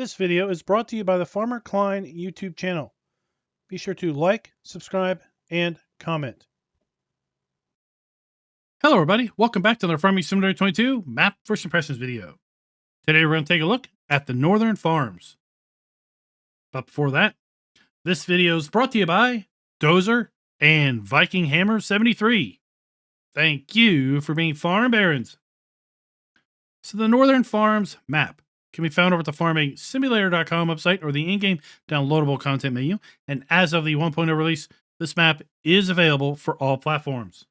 This video is brought to you by the Farmer Klein YouTube channel. Be sure to like, subscribe, and comment. Hello everybody, welcome back to the Farming Simulator 22 Map First Impressions video. Today we're going to take a look at the Northern Farms. But before that, this video is brought to you by Dozer and Viking Hammer 73. Thank you for being farm barons. So the Northern Farms map can be found over at the farmingsimulator.com website or the in-game downloadable content menu. And as of the 1.0 release, this map is available for all platforms.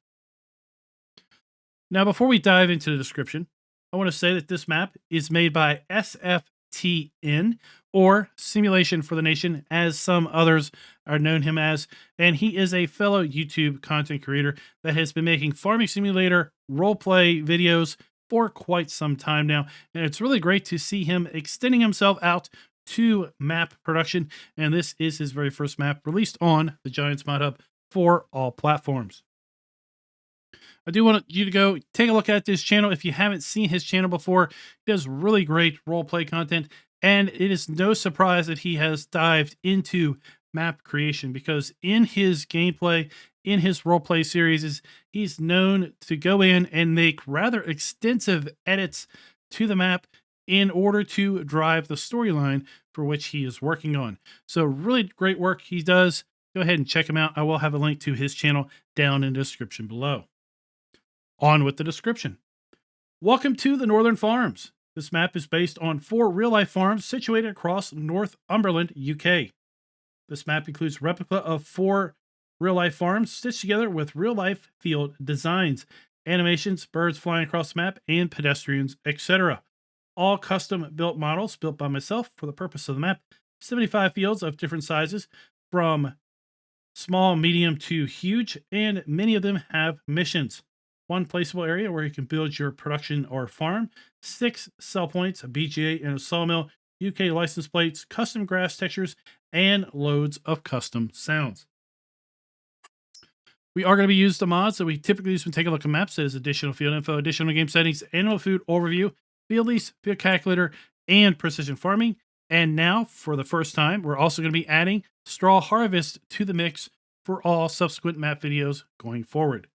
Now, before we dive into the description, I want to say that this map is made by SFTN, or Simulation for the Nation, as some others are known him as, and he is a fellow YouTube content creator that has been making Farming Simulator roleplay videos for quite some time now, and it's really great to see him extending himself out to map production, and this is his very first map released on the Giants Mod Hub for all platforms. I do want you to go take a look at this channel if you haven't seen his channel before. He does really great roleplay content, and it is no surprise that he has dived into map creation, because in his gameplay, in his roleplay series, he's known to go in and make rather extensive edits to the map in order to drive the storyline for which he is working on. So really great work he does. Go ahead and check him out. I will have a link to his channel down in the description below. On with the description. Welcome to the Northern Farms. This map is based on 4 real-life farms situated across Northumberland, UK. This map includes replica of 4 real-life farms stitched together with real-life field designs, animations, birds flying across the map, and pedestrians, etc. All custom-built models built by myself for the purpose of the map. 75 fields of different sizes, from small, medium to huge, and many of them have missions. 1 placeable area where you can build your production or farm, 6 sell points, a BGA and a sawmill, UK license plates, custom grass textures, and loads of custom sounds. We are going to be using the mods that we typically use when taking a look at maps. That is additional field info, additional game settings, animal food overview, field lease, field calculator, and precision farming. And now, for the first time, we're also going to be adding straw harvest to the mix for all subsequent map videos going forward.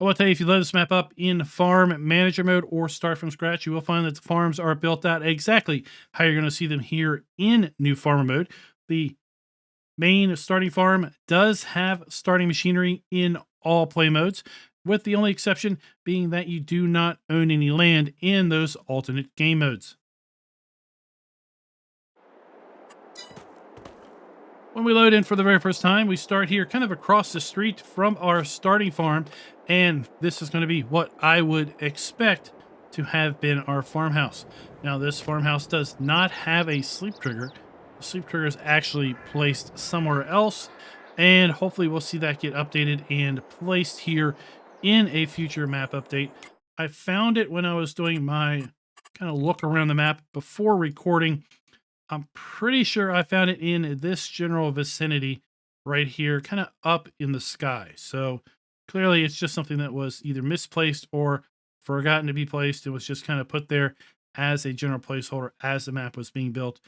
I want to tell you, if you load this map up in farm manager mode or start from scratch, you will find that the farms are built out exactly how you're going to see them here in new farmer mode. The main starting farm does have starting machinery in all play modes, with the only exception being that you do not own any land in those alternate game modes. When we load in for the very first time, we start here kind of across the street from our starting farm, and this is going to be what I would expect to have been our farmhouse. Now, this farmhouse does not have a sleep trigger. The sleep trigger is actually placed somewhere else, and hopefully we'll see that get updated and placed here in a future map update. I found it when I was doing my kind of look around the map before recording. I'm pretty sure I found it in this general vicinity right here, kind of up in the sky. So clearly it's just something that was either misplaced or forgotten to be placed. It was just kind of put there as a general placeholder as the map was being built.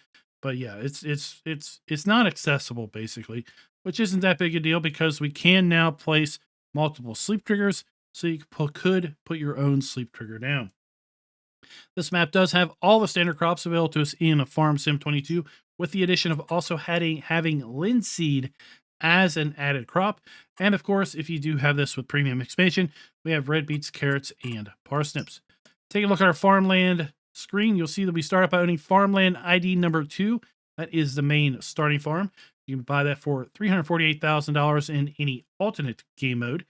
But yeah, it's not accessible basically, which isn't that big a deal because we can now place multiple sleep triggers, so you could put your own sleep trigger down. This map does have all the standard crops available to us in Farm Sim 22, with the addition of also having linseed as an added crop. And of course, if you do have this with premium expansion, we have red beets, carrots, and parsnips. Take a look at our farmland screen. You'll see that we start out by owning farmland ID number 2. That is the main starting farm. You can buy that for $348,000 in any alternate game mode.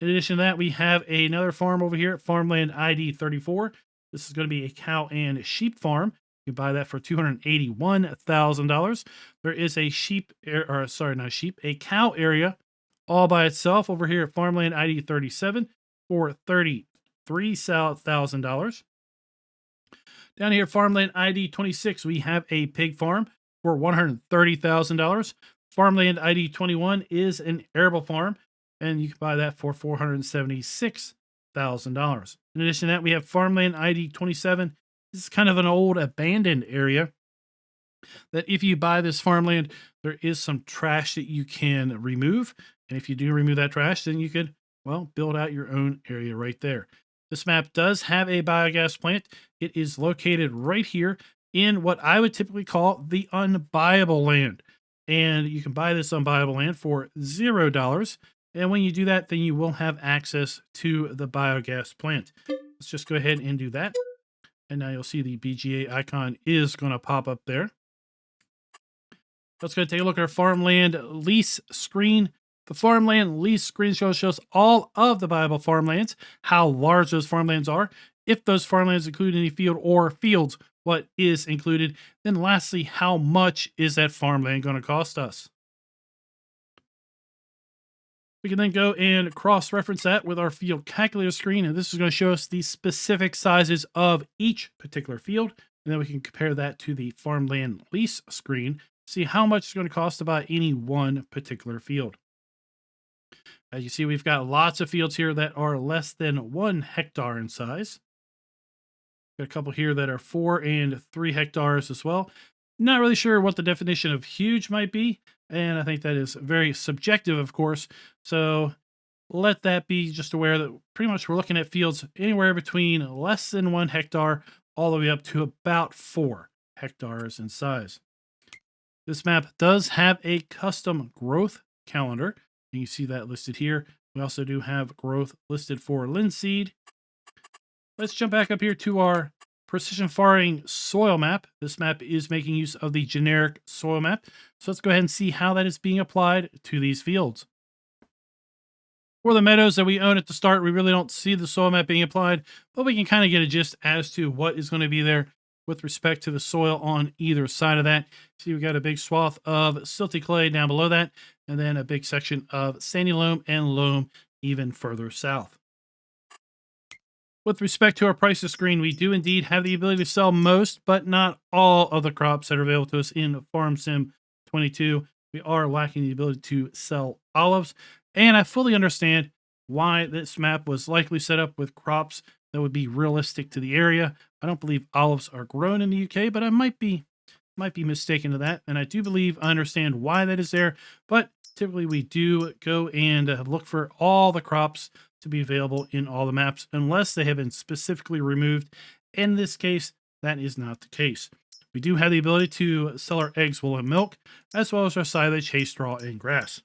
In addition to that, we have another farm over here at farmland ID 34. This is going to be a cow and sheep farm. You can buy that for $281,000. There is a a cow area all by itself over here at farmland ID 37 for $33,000. Down here at farmland ID 26, we have a pig farm for $130,000. Farmland ID 21 is an arable farm, and you can buy that for $476,000. In addition to that, we have farmland ID 27 This is kind of an old abandoned area that if you buy this farmland, there is some trash that you can remove. And if you do remove that trash, then you could, well, build out your own area right there. This map does have a biogas plant. It is located right here in what I would typically call the unbuyable land. And you can buy this unbuyable land for $0. And when you do that, then you will have access to the biogas plant. Let's just go ahead and do that. And now you'll see the BGA icon is going to pop up there. Let's go take a look at our farmland lease screen. The farmland lease screen shows all of the viable farmlands, how large those farmlands are, if those farmlands include any field or fields, what is included. Then lastly, how much is that farmland going to cost us? We can then go and cross-reference that with our field calculator screen, and this is going to show us the specific sizes of each particular field, and then we can compare that to the farmland lease screen, see how much it's going to cost to buy any one particular field. As you see, we've got lots of fields here that are less than 1 hectare in size. Got a couple here that are 4 and 3 hectares as well. Not really sure what the definition of huge might be, and I think that is very subjective, of course. So let that be just aware that pretty much we're looking at fields anywhere between less than 1 hectare all the way up to about 4 hectares in size. This map does have a custom growth calendar. You can see that listed here. We also do have growth listed for linseed. Let's jump back up here to our precision farming soil map. This map is making use of the generic soil map. So let's go ahead and see how that is being applied to these fields. For the meadows that we own at the start, we really don't see the soil map being applied, but we can kind of get a gist as to what is going to be there with respect to the soil on either side of that. See, we've got a big swath of silty clay down below that, and then a big section of sandy loam and loam even further south. With respect to our prices screen, we do indeed have the ability to sell most, but not all of the crops that are available to us in Farm Sim 22. We are lacking the ability to sell olives, and I fully understand why this map was likely set up with crops that would be realistic to the area. I don't believe olives are grown in the UK, but I might be mistaken to that, and I do believe I understand why that is there. But typically we do go and look for all the crops to be available in all the maps, unless they have been specifically removed. In this case, that is not the case. We do have the ability to sell our eggs, wool, and milk, as well as our silage, hay, straw, and grass.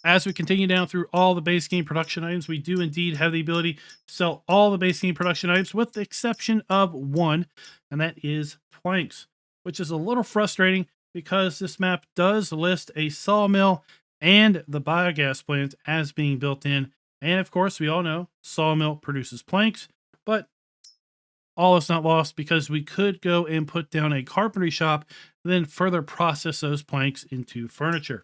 As we continue down through all the base game production items, we do indeed have the ability to sell all the base game production items with the exception of one, and that is planks, which is a little frustrating because this map does list a sawmill and the biogas plant as being built in. And of course, we all know sawmill produces planks, but all is not lost because we could go and put down a carpentry shop, then further process those planks into furniture.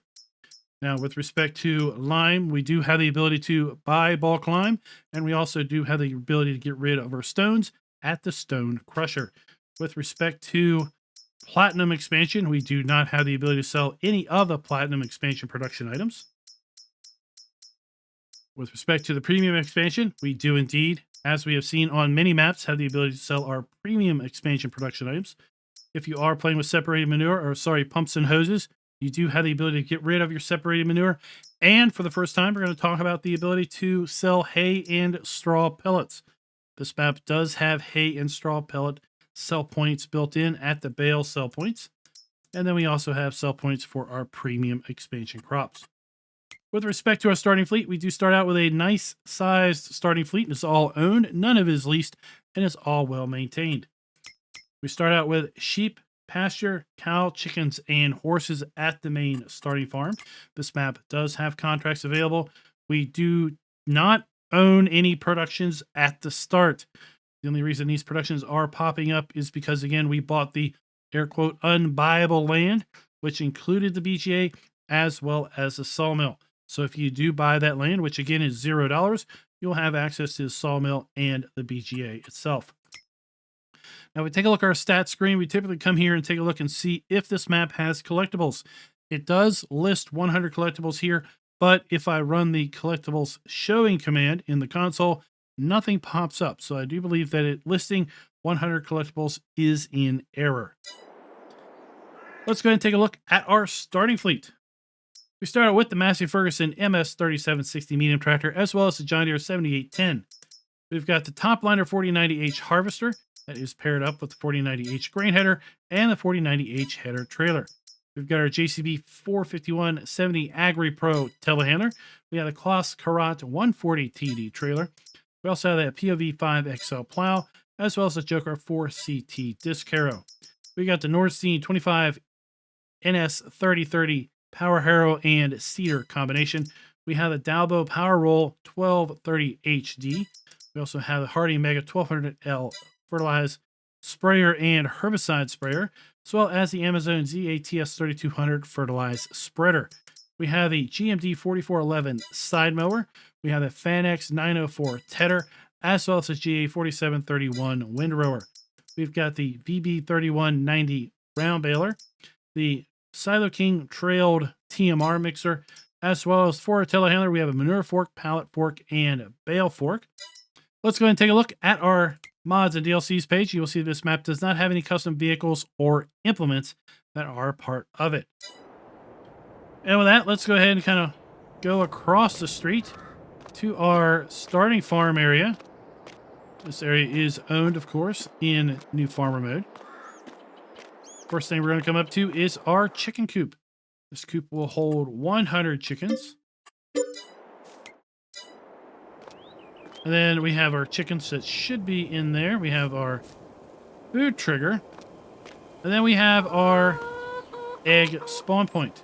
Now, with respect to lime, we do have the ability to buy bulk lime, and we also do have the ability to get rid of our stones at the stone crusher. With respect to platinum expansion, we do not have the ability to sell any of the platinum expansion production items. With respect to the premium expansion, we do indeed, as we have seen on many maps, have the ability to sell our premium expansion production items. If you are playing with separated manure, pumps and hoses, you do have the ability to get rid of your separated manure. And for the first time, we're going to talk about the ability to sell hay and straw pellets. This map does have hay and straw pellet sell points built in at the bale sell points. And then we also have sell points for our premium expansion crops. With respect to our starting fleet, we do start out with a nice sized starting fleet. It's all owned, none of it is leased, and it's all well maintained. We start out with sheep, pasture, cow, chickens, and horses at the main starting farm. This map does have contracts available. We do not own any productions at the start. The only reason these productions are popping up is because, again, we bought the air quote unbuyable land, which included the BGA as well as the sawmill. So if you do buy that land, which again is $0, you'll have access to the sawmill and the BGA itself. Now we take a look at our stats screen. We typically come here and take a look and see if this map has collectibles. It does list 100 collectibles here, but if I run the collectibles showing command in the console, nothing pops up. So I do believe that listing 100 collectibles is in error. Let's go ahead and take a look at our starting fleet. We start out with the Massey Ferguson MS 3760 medium tractor, as well as the John Deere 7810. We've got the Topliner 4090H harvester that is paired up with the 4090H grain header and the 4090H header trailer. We've got our JCB 45170 Agri Pro telehandler. We have the Kloss Karat 140 TD trailer. We also have that POV 5 XL plow, as well as the Joker 4CT disc harrow. We got the Nordstein 25 NS 3030 Power Harrow and Cedar combination. We have the Dalbo Power Roll 1230 HD. We also have the Hardy Mega 1200L fertilize sprayer and herbicide sprayer, as well as the Amazon ZATS 3200 fertilize spreader. We have the GMD 4411 side mower. We have the Fanex 904 tedder, as well as the GA 4731 windrower. We've got the VB 3190 round baler, the Silo King trailed TMR mixer, as well as for a telehandler, we have a manure fork, pallet fork, and bale fork. Let's go ahead and take a look at our mods and DLCs page. You will see this map does not have any custom vehicles or implements that are part of it. And with that, let's go ahead and kind of go across the street to our starting farm area. This area is owned, of course, in new farmer mode. First thing we're going to come up to is our chicken coop. This coop will hold 100 chickens. And then we have our chickens that should be in there. We have our food trigger. And then we have our egg spawn point.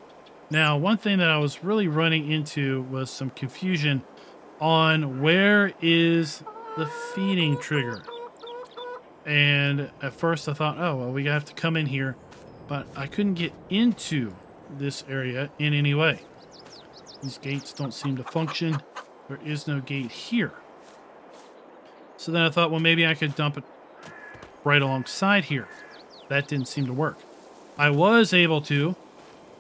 Now, one thing that I was really running into was some confusion on where is the feeding trigger. And at first I thought, oh, well, we have to come in here. But I couldn't get into this area in any way. These gates don't seem to function. There is no gate here. So then I thought, well, maybe I could dump it right alongside here. That didn't seem to work. I was able to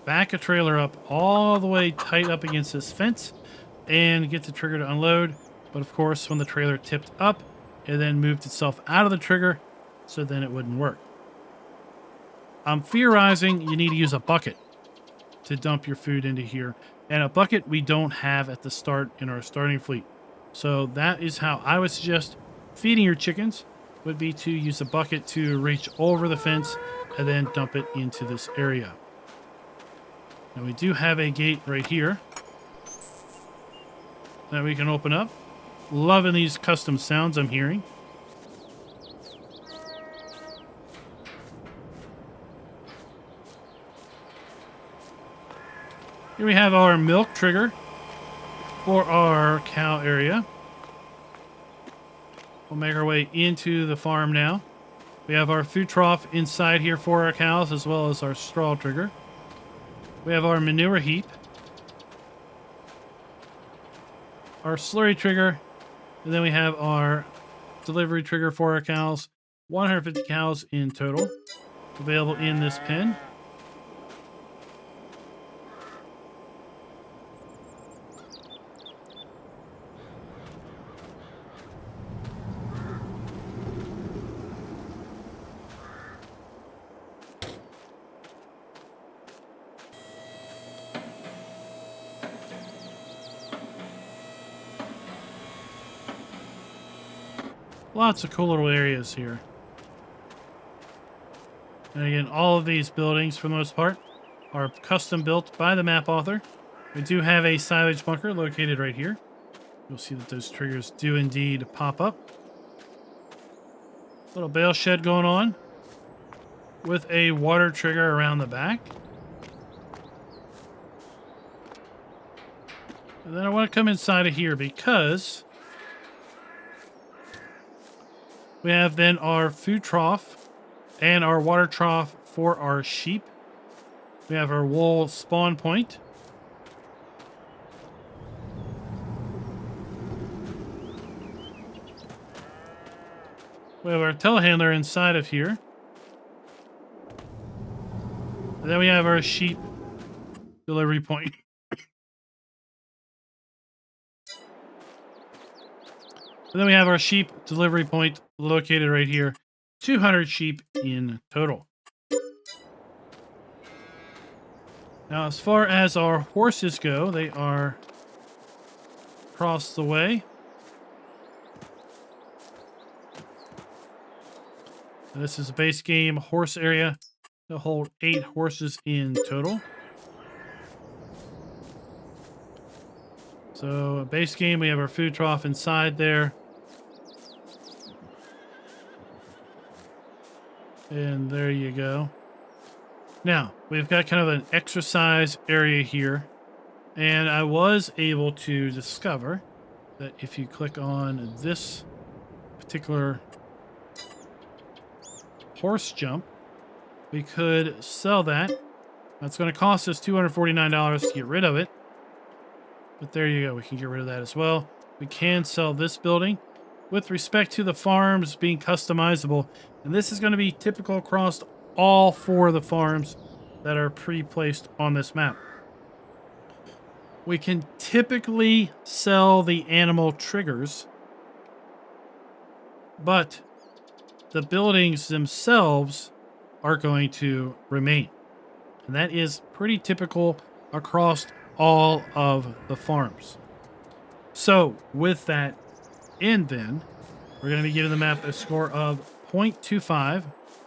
back a trailer up all the way tight up against this fence and get the trigger to unload. But of course, when the trailer tipped up, it then moved itself out of the trigger, so then it wouldn't work. I'm theorizing you need to use a bucket to dump your food into here. And a bucket we don't have at the start in our starting fleet. So that is how I would suggest feeding your chickens, would be to use a bucket to reach over the fence and then dump it into this area. Now we do have a gate right here that we can open up. Loving these custom sounds I'm hearing. Here we have our milk trigger for our cow area. We'll make our way into the farm now. We have our food trough inside here for our cows, as well as our straw trigger. We have our manure heap, our slurry trigger, and then we have our delivery trigger for our cows. 150 cows in total available in this pen. Lots of cool little areas here. And again, all of these buildings, for the most part, are custom built by the map author. We do have a silage bunker located right here. You'll see that those triggers do indeed pop up. Little bale shed going on with a water trigger around the back. And then I want to come inside of here because we have then our food trough and our water trough for our sheep. We have our wool spawn point. We have our telehandler inside of here. And then we have our sheep delivery point. And then we have our sheep delivery point located right here. 200 sheep in total. Now, as far as our horses go, they are across the way. And this is a base game horse area. They'll hold 8 horses in total. So, a base game, we have our food trough inside there. And there you go. Now, we've got kind of an exercise area here. And I was able to discover that if you click on this particular horse jump, we could sell that. That's going to cost us $249 to get rid of it. But there you go. We can get rid of that as well. We can sell this building. With respect to the farms being customizable, and this is going to be typical across all 4 of the farms that are pre-placed on this map. We can typically sell the animal triggers, but the buildings themselves are going to remain. And that is pretty typical across all of the farms. So with that in, then we're going to be giving the map a score of 0.25,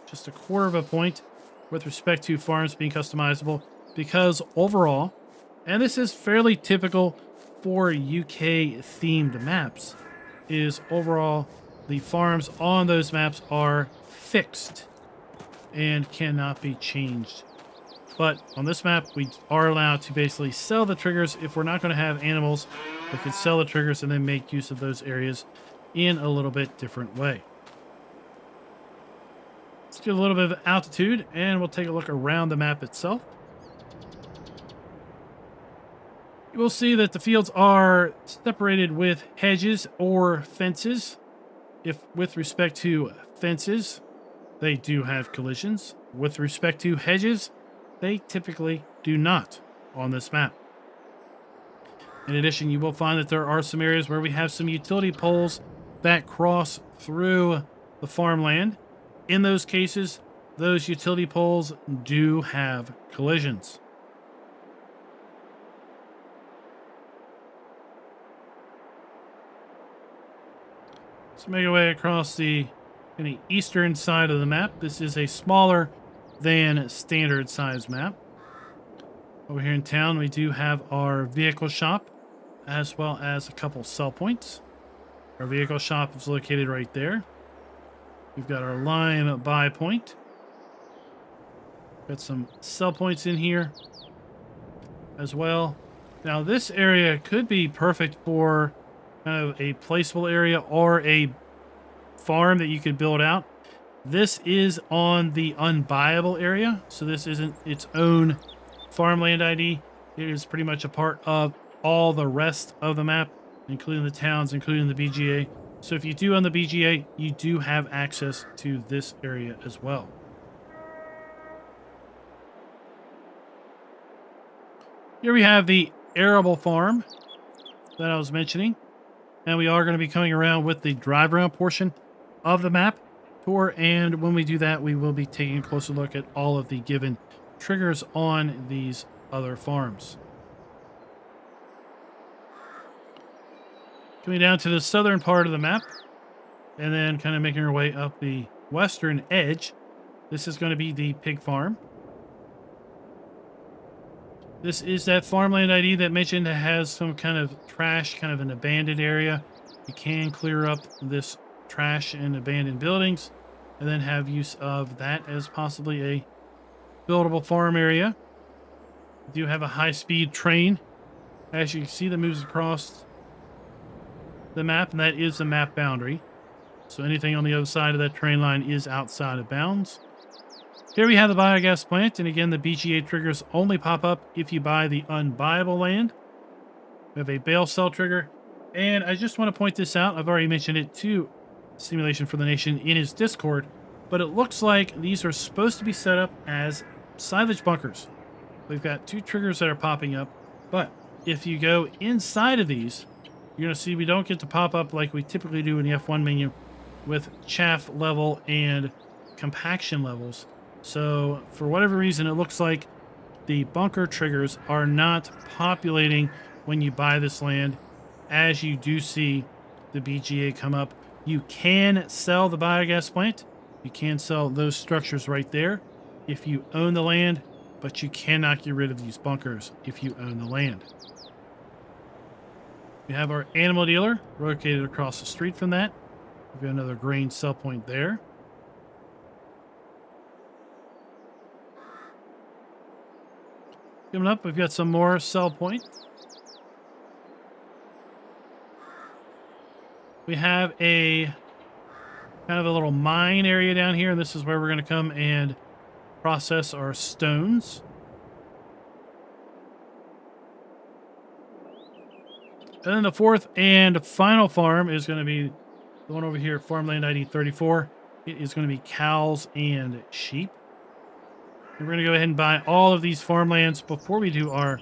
just a quarter of a point with respect to farms being customizable, because overall, and this is fairly typical for UK themed maps, is overall the farms on those maps are fixed and cannot be changed. But on this map, we are allowed to basically sell the triggers. If we're not going to have animals, we can sell the triggers and then make use of those areas in a little bit different way. Let's get a little bit of altitude and we'll take a look around the map itself. You will see that the fields are separated with hedges or fences. If with respect to fences, they do have collisions. With respect to hedges, they typically do not on this map. In addition, you will find that there are some areas where we have some utility poles that cross through the farmland. In those cases, those utility poles do have collisions. Let's make our way across the eastern side of the map. This is a smaller than standard size map. Over here in town, we do have our vehicle shop, as well as a couple sell points. Our vehicle shop is located right there. We've got our lime buy point. Got some sell points in here as well. Now, this area could be perfect for kind of a placeable area or a farm that you could build out. This is on the unbuyable area, so this isn't its own farmland ID. It is pretty much a part of all the rest of the map, including the towns, including the BGA. So if you do own the BGA, you do have access to this area as well. Here we have the arable farm that I was mentioning. And we are going to be coming around with the drive around portion of the map tour. And when we do that, we will be taking a closer look at all of the given triggers on these other farms. Coming down to the southern part of the map and then kind of making our way up the western edge. This is going to be the pig farm. This is that farmland ID that mentioned that has some kind of trash, kind of an abandoned area. You can clear up this trash and abandoned buildings and then have use of that as possibly a buildable farm area. We do have a high-speed train, as you can see, that moves across the map, and that is the map boundary. So anything on the other side of that train line is outside of bounds. Here we have the biogas plant, and again, the BGA triggers only pop up if you buy the unbuyable land. We have a bale sell trigger, and I just want to point this out. I've already mentioned it to Simulation for the Nation in his Discord, but it looks like these are supposed to be set up as silage bunkers. We've got 2 triggers that are popping up, but if you go inside of these, you're going to see we don't get to pop up like we typically do in the F1 menu. with chaff level and compaction levels. So for whatever reason, it looks like the bunker triggers are not populating when you buy this land. As you do see the BGA come up, you can sell the biogas plant. You can sell those structures right there if you own the land, but you cannot get rid of these bunkers if you own the land. We have our animal dealer located across the street from that. We've got another grain sell point there. Coming up, we've got some more sell points. We have a kind of a little mine area down here, and this is where we're going to come and process our stones. And then the fourth and final farm is going to be the one over here, farmland ID 34. It is going to be cows and sheep. And we're going to go ahead and buy all of these farmlands before we do our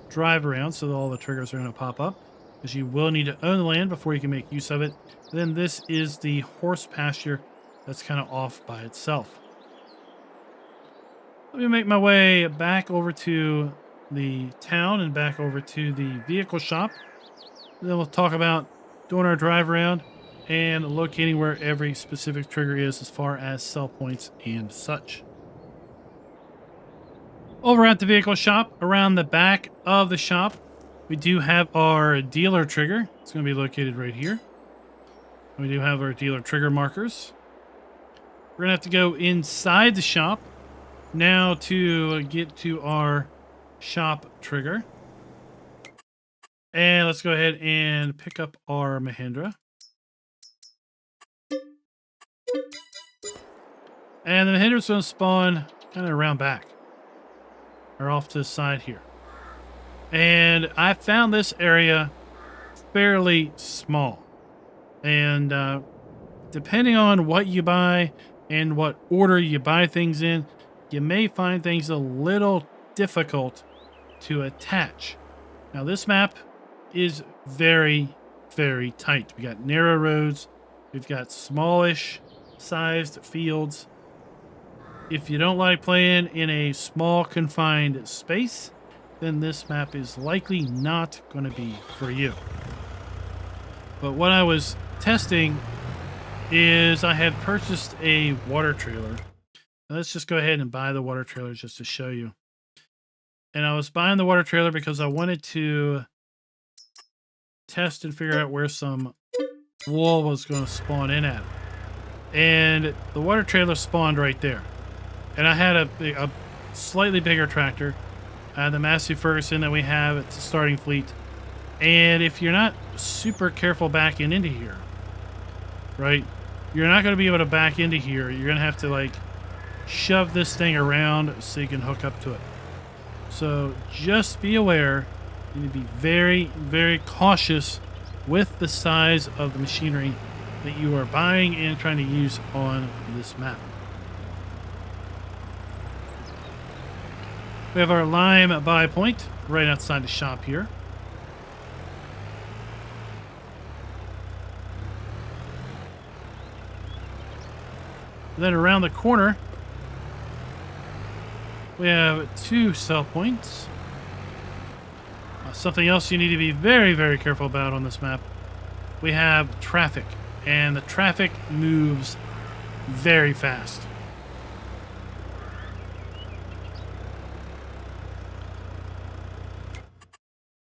drive around, so that all the triggers are going to pop up, because you will need to own the land before you can make use of it. Then this is the horse pasture that's kind of off by itself. Let me make my way back over to the town and back over to the vehicle shop. Then we'll talk about doing our drive around and locating where every specific trigger is as far as sell points and such. Over at the vehicle shop, around the back of the shop, we do have our dealer trigger. It's going to be located right here. We do have our dealer trigger markers. We're going to have to go inside the shop now to get to our shop trigger. And let's go ahead and pick up our Mahindra. And the Mahindra's going to spawn kind of around back, or off to the side here. And I found this area fairly small. And depending on what you buy and what order you buy things in, you may find things a little difficult to attach. Now this map is very, very tight. We got narrow roads. We've got smallish sized fields. If you don't like playing in a small confined space, then this map is likely not going to be for you. But what I was testing is I had purchased a water trailer. Now let's just go ahead and buy the water trailer just to show you. And I was buying the water trailer because I wanted to test and figure out where some wool was going to spawn in at. And the water trailer spawned right there. And I had a slightly bigger tractor, the Massey Ferguson that we have at the starting fleet. And if you're not super careful backing into here, right, you're not going to be able to back into here. You're going to have to like shove this thing around so you can hook up to it. So just be aware. You need to be very, very cautious with the size of the machinery that you are buying and trying to use on this map. We have our lime buy point right outside the shop here. Then around the corner, we have 2 sell points. Something else you need to be very, very careful about on this map. We have traffic, and the traffic moves very fast.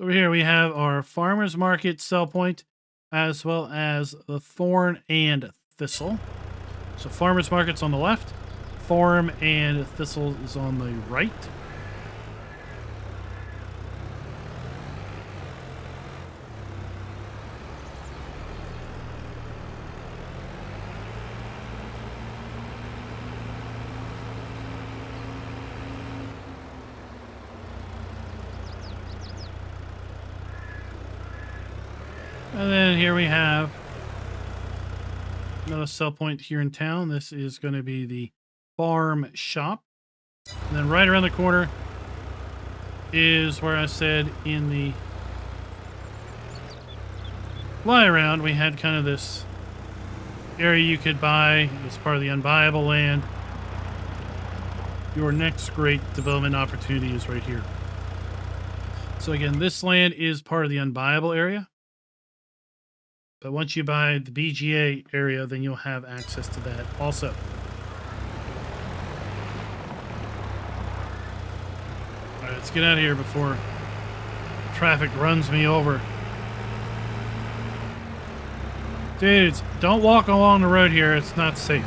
Over here we have our farmers market sell point, as well as the thorn and thistle. So farmers market's on the left, thorn and thistle is on the right. And then here we have another sell point here in town. This is going to be the farm shop. And then right around the corner is where I said in the fly around we had kind of this area you could buy as part of the unbuyable land. Your next great development opportunity is right here. So again, this land is part of the unbuyable area. But once you buy the BGA area, then you'll have access to that also. All right, let's get out of here before traffic runs me over. Dudes, don't walk along the road here. It's not safe.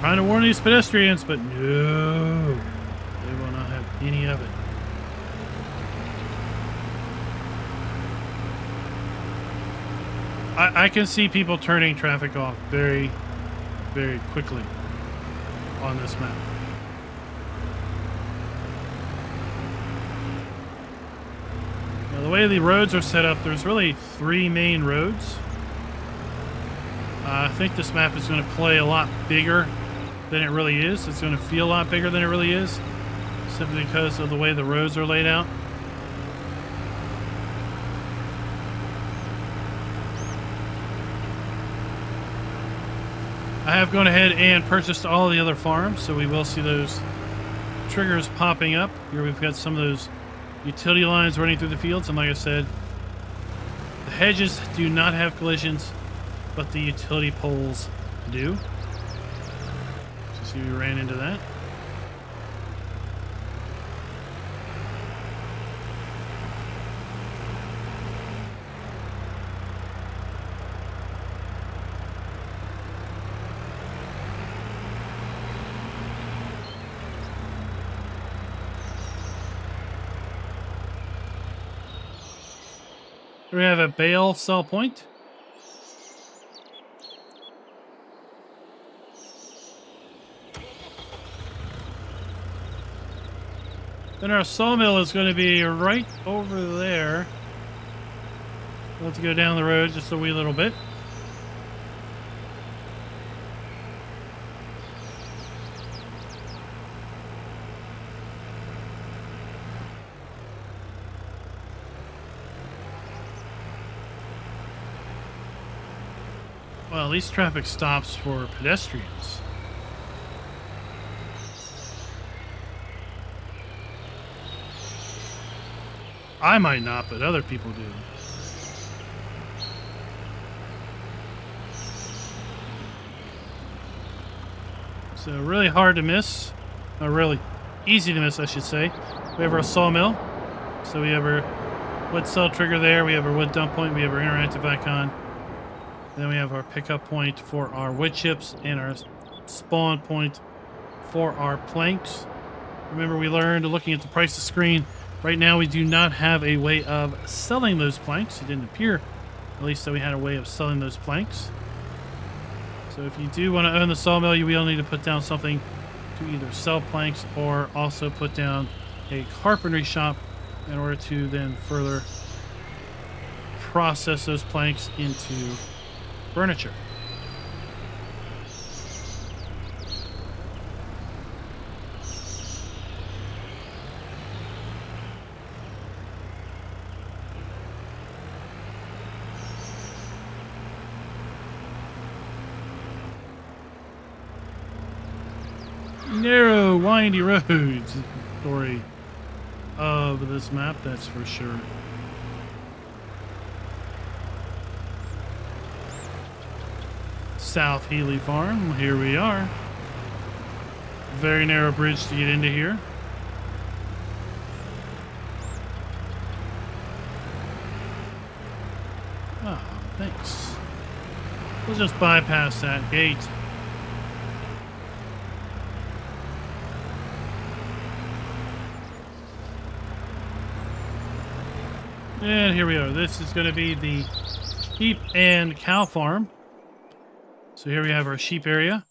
Trying to warn these pedestrians, but no, they will not have any of it. I can see people turning traffic off very, very quickly on this map. Now, the way the roads are set up, there's really 3 main roads. I think this map is going to play a lot bigger than it really is. It's going to feel a lot bigger than it really is, simply because of the way the roads are laid out. I have gone ahead and purchased all the other farms, so we will see those triggers popping up. Here we've got some of those utility lines running through the fields, and like I said, the hedges do not have collisions, but the utility poles do. So see, we ran into that. We have a bale sell point. Then our sawmill is going to be right over there. We'll have to go down the road just a wee little bit. Well, at least traffic stops for pedestrians. I might not, but other people do. So really hard to miss. Or really easy to miss, I should say. We have our sawmill. So we have our wood cell trigger there. We have our wood dump point. We have our interactive icon. Then we have our pickup point for our wood chips and our spawn point for our planks. Remember, we learned looking at the price of screen. Right now, we do not have a way of selling those planks. It didn't appear, at least, that we had a way of selling those planks. So if you do want to own the sawmill, you will need to put down something to either sell planks or also put down a carpentry shop in order to then further process those planks into furniture. Narrow, windy roads is the story of this map, that's for sure. South Healy Farm, here we are. Very narrow bridge to get into here. Oh, thanks. We'll just bypass that gate. And here we are. This is going to be the sheep and cow farm. So here we have our sheep area.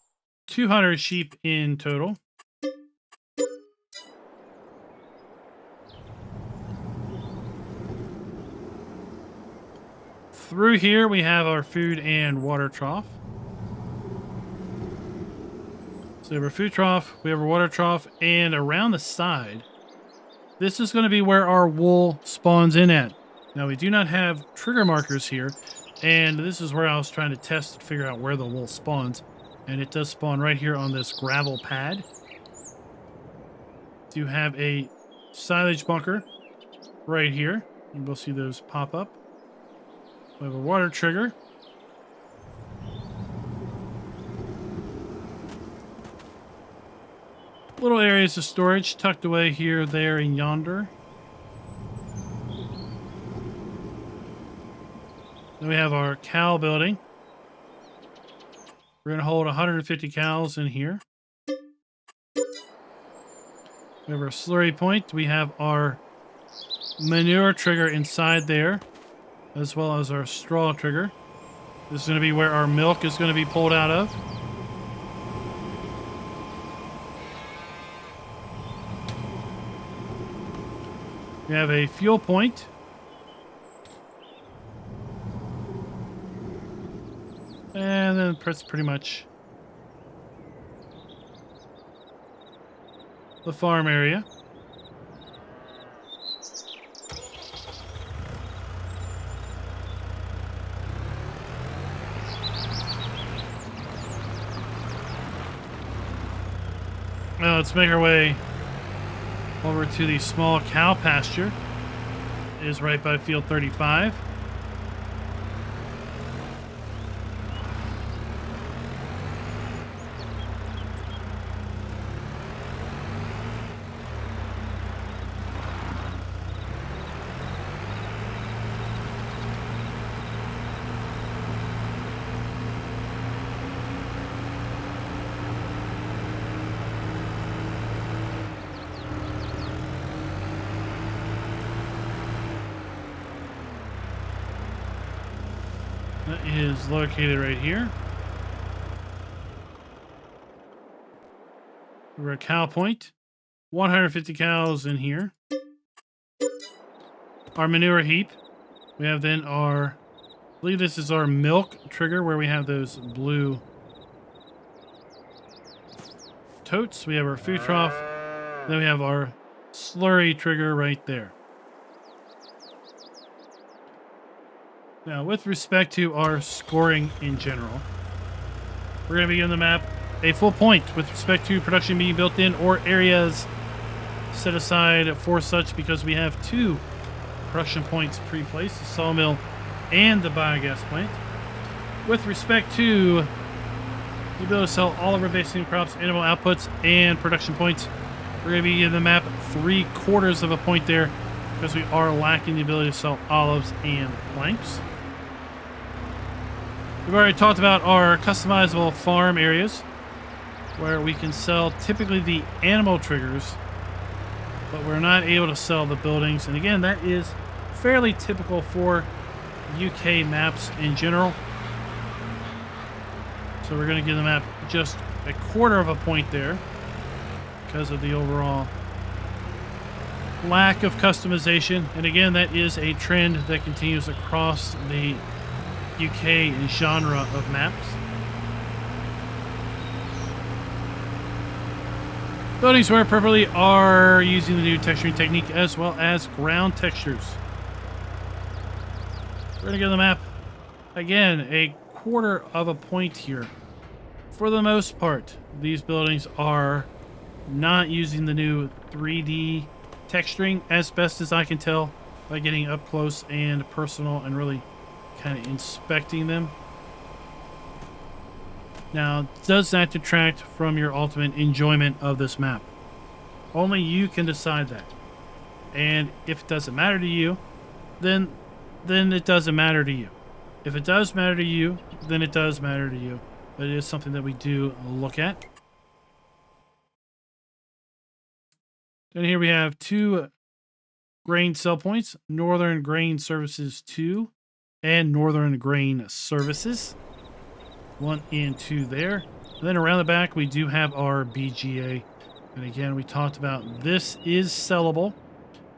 200 sheep in total. Through here we have our food and water trough. So we have our food trough, we have our water trough, and around the side, this is going to be where our wool spawns in at. Now we do not have trigger markers here. And this is where I was trying to test to figure out where the wool spawns. And it does spawn right here on this gravel pad. Do have a silage bunker right here. And we'll see those pop up. We have a water trigger. Little areas of storage tucked away here, there, and yonder. Then we have our cow building. We're going to hold 150 cows in here. We have our slurry point. We have our manure trigger inside there, as well as our straw trigger. This is going to be where our milk is going to be pulled out of. We have a fuel point. And then that's pretty much the farm area. Now let's make our way over to the small cow pasture. It is right by field 35. That is located right here. We're at cow point. 150 cows in here. Our manure heap. We have then our, I believe this is our milk trigger where we have those blue totes. We have our food trough. Then we have our slurry trigger right there. Now, with respect to our scoring in general, we're going to be giving the map a full point with respect to production being built in or areas set aside for such, because we have 2 production points pre-placed, the sawmill and the biogas plant. With respect to the ability to sell all of our basic crops, animal outputs, and production points, we're going to be giving the map 3/4 of a point there, because we are lacking the ability to sell olives and planks. We've already talked about our customizable farm areas, where we can sell typically the animal triggers, but we're not able to sell the buildings. And again, that is fairly typical for UK maps in general. So we're going to give the map just 1/4 of a point there, because of the overall lack of customization. And again, that is a trend that continues across the UK genre of maps. Buildings where appropriately are using the new texturing technique as well as ground textures. We're going to give the map, again, 1/4 of a point here. For the most part, these buildings are not using the new 3D texturing, as best as I can tell by getting up close and personal and really kind of inspecting them. Now, does that detract from your ultimate enjoyment of this map? Only you can decide that. And if it doesn't matter to you, then it doesn't matter to you. If it does matter to you, then it does matter to you. But it is something that we do look at. Then here we have 2 grain sell points, Northern Grain Services 2 and Northern Grain Services. 1 and 2 there. And then around the back, we do have our BGA. And again, we talked about this is sellable.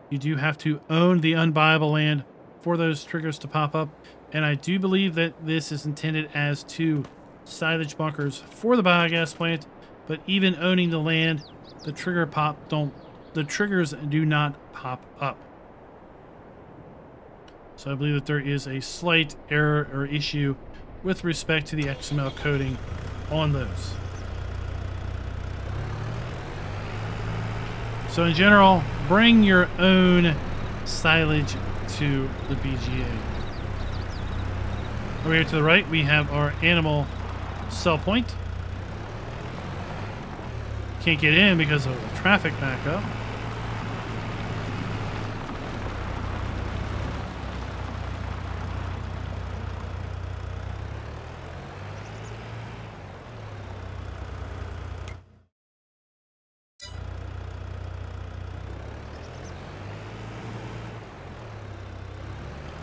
You do have to own the unbuyable land for those triggers to pop up. And I do believe that this is intended as 2 silage bunkers for the biogas plant. But even owning the land, the triggers do not pop up. So I believe that there is a slight error or issue with respect to the XML coding on those. So in general, bring your own silage to the BGA. Over here to the right, we have our animal sell point. Can't get in because of the traffic backup.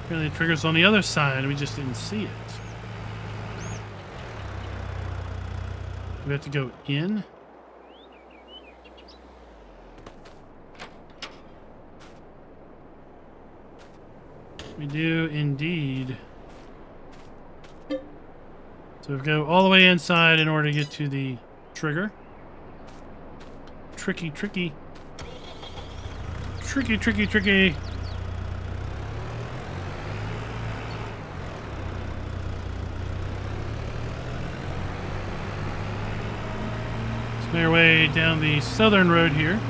Apparently the trigger's on the other side, we just didn't see it. We have to go in. We do indeed. So we go all the way inside in order to get to the trigger. Tricky, tricky. Tricky, tricky, tricky. Let's make our way down the southern road here.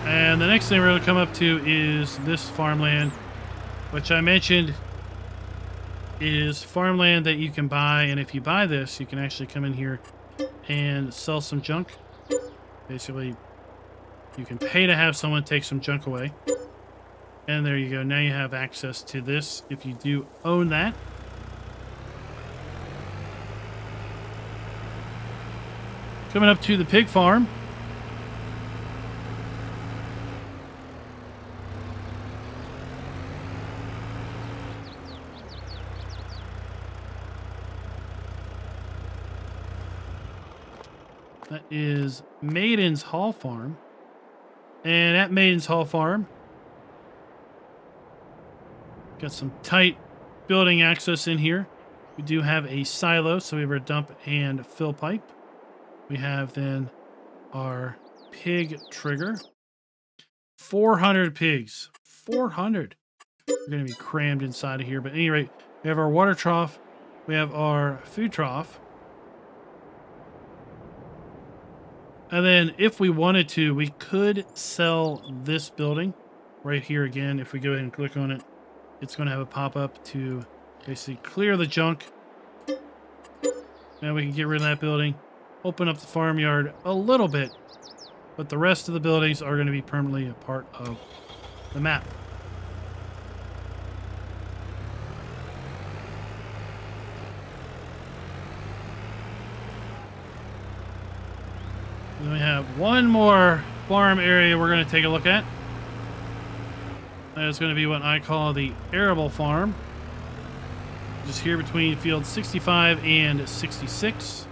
And the next thing we're going to come up to is this farmland, which I mentioned is farmland that you can buy. And if you buy this, you can actually come in here and sell some junk. Basically, you can pay to have someone take some junk away. And there you go. Now you have access to this if you do own that. Coming up to the pig farm. That is Maiden's Hall Farm. And at Maiden's Hall Farm, got some tight building access in here. We do have a silo, so we have our dump and fill pipe. We have then our pig trigger. 400 pigs. 400. We're going to be crammed inside of here. But at any rate, we have our water trough. We have our food trough. And then if we wanted to, we could sell this building right here again. If we go ahead and click on it, it's going to have a pop-up to basically clear the junk. And we can get rid of that building, open up the farmyard a little bit, but the rest of the buildings are going to be permanently a part of the map. Then we have one more farm area we're going to take a look at. That is going to be what I call the arable farm. Just here between field 65 and 66.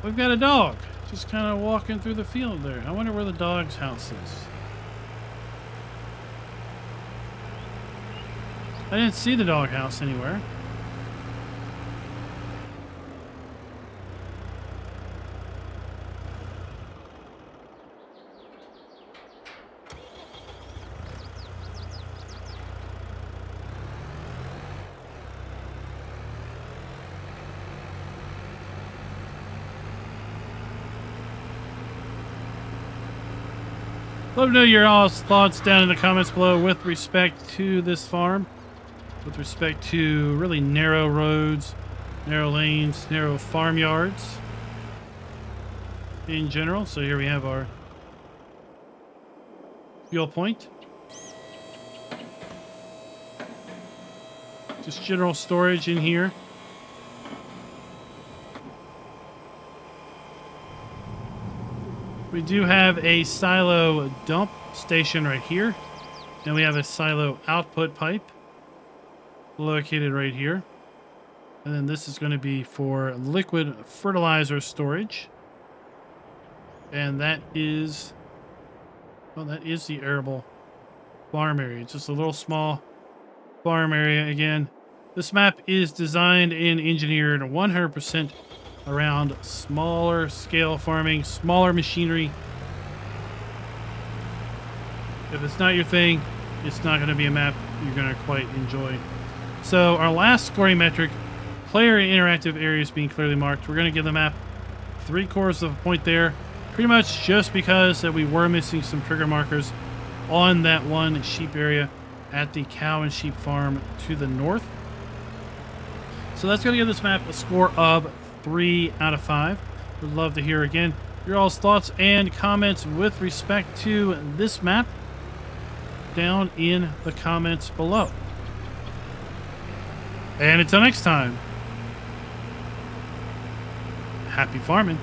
We've got a dog just kind of walking through the field there. I wonder where the dog's house is. I didn't see the dog house anywhere. Let me know your all's thoughts down in the comments below with respect to this farm. With respect to really narrow roads, narrow lanes, narrow farmyards in general. So here we have our fuel point. Just general storage in here. We do have a silo dump station right here. And we have a silo output pipe located right here. And then this is going to be for liquid fertilizer storage. And that is, well, that is the arable farm area. It's just a little small farm area. Again, this map is designed and engineered 100% around smaller scale farming, smaller machinery. If it's not your thing, it's not going to be a map you're going to quite enjoy. So our last scoring metric, player interactive areas being clearly marked, we're going to give the map 3/4 of a point there, pretty much just because that we were missing some trigger markers on that one sheep area at the cow and sheep farm to the north. So that's going to give this map a score of 3 out of 5. Would love to hear again your all's thoughts and comments with respect to this map down in the comments below. And until next time, happy farming.